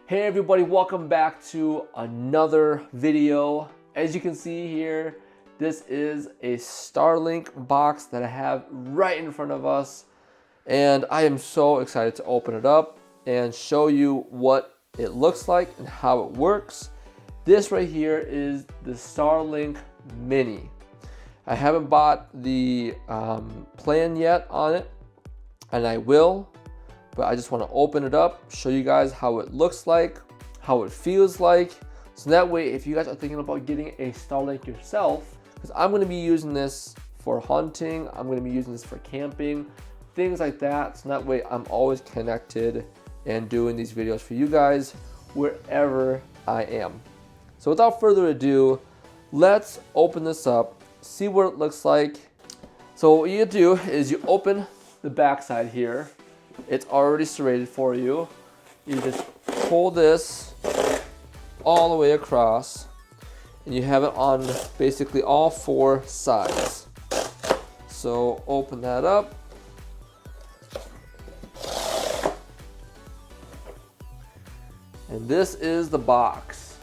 Hey everybody, welcome back to another video. As you can see here, this is a Starlink box that I have right in front of us. And I am so excited to open it up and show you what it looks like and how it works. This right here is the Starlink Mini. I haven't bought the plan yet on it, and I will. But I just want to open it up, show you guys how it looks like, how it feels like. So that way, if you guys are thinking about getting a Starlink yourself, because I'm going to be using this for hunting, I'm going to be using this for camping, things like that. So that way I'm always connected and doing these videos for you guys wherever I am. So without further ado, let's open this up, see what it looks like. So what you do is you open the back side here. It's already serrated for you. You just pull this all the way across and you have it on basically all four sides. So open that up. And this is the box.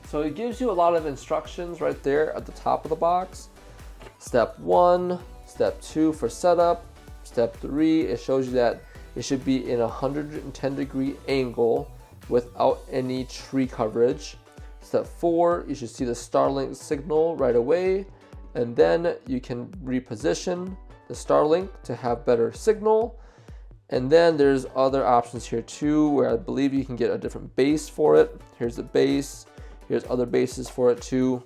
So it gives you a lot of instructions right there at the top of the box. Step 1, step 2 for setup, step 3, it shows you that it should be in a 110-degree angle without any tree coverage. Step 4, you should see the Starlink signal right away, and then you can reposition the Starlink to have better signal. And then there's other options here too, where I believe you can get a different base for it. Here's the base, here's other bases for it too.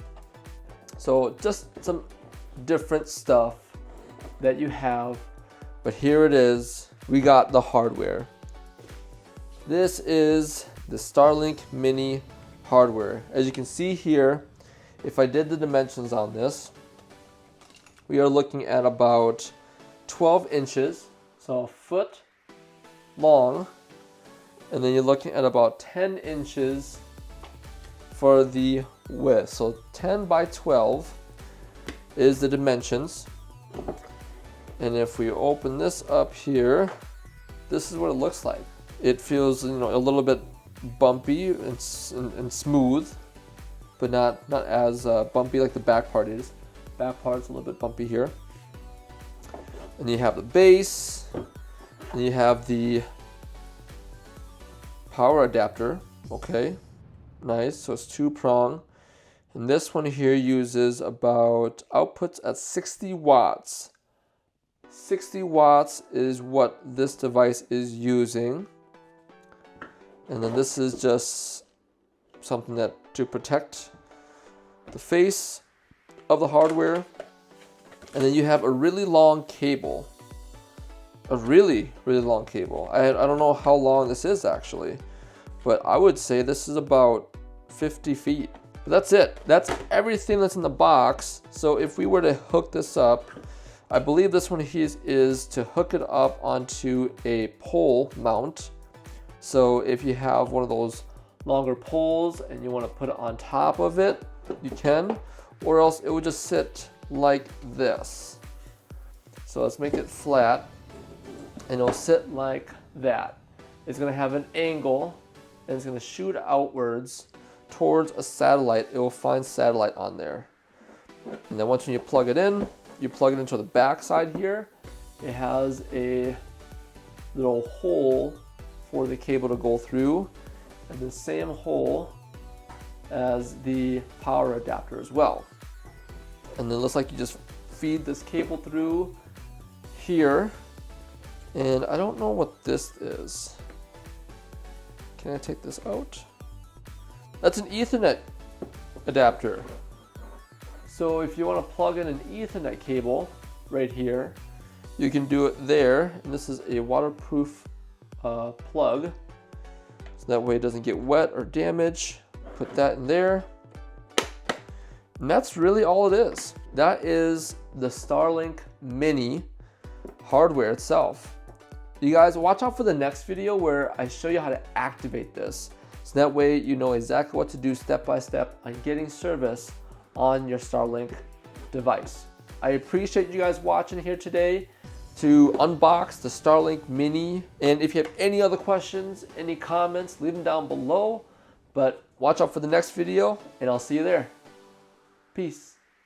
So just some different stuff that you have, but here it is. We got the hardware. This is the Starlink Mini hardware. As you can see here, if I did the dimensions on this, we are looking at about 12 inches, so a foot long, and then you're looking at about 10 inches for the width. So 10 by 12 is the dimensions. And if we open this up here, this is what it looks like. It feels, a little bit bumpy and smooth, but not as bumpy like the back part is. Back part's a little bit bumpy here. And you have the base, and you have the power adapter. Okay, nice. So it's 2-prong. And this one here uses about outputs at 60 watts. 60 watts is what this device is using. And then this is just something that to protect the face of the hardware. And then you have a really long cable. A really, really long cable. I don't know how long this is actually, but I would say this is about 50 feet. But that's it. That's everything that's in the box. So if we were to hook this up, I believe this one is to hook it up onto a pole mount. So if you have one of those longer poles and you want to put it on top of it, you can, or else it would just sit like this. So let's make it flat, and it'll sit like that. It's going to have an angle, and it's going to shoot outwards towards a satellite. It will find satellite on there. And then once when you plug it in, you plug it into the back side here. It has a little hole for the cable to go through, and the same hole as the power adapter as well. And then it looks like you just feed this cable through here. And I don't know what this is. Can I take this out? That's an Ethernet adapter. So if you want to plug in an Ethernet cable right here, you can do it there. And this is a waterproof plug, so that way it doesn't get wet or damage. Put that in there. And that's really all it is. That is the Starlink Mini hardware itself. You guys watch out for the next video where I show you how to activate this. So that way you know exactly what to do step by step on getting service on your Starlink device. I appreciate you guys watching here today. to unbox the Starlink Mini. And if you have any other questions, any comments, leave them down below. But watch out for the next video, and I'll see you there. Peace.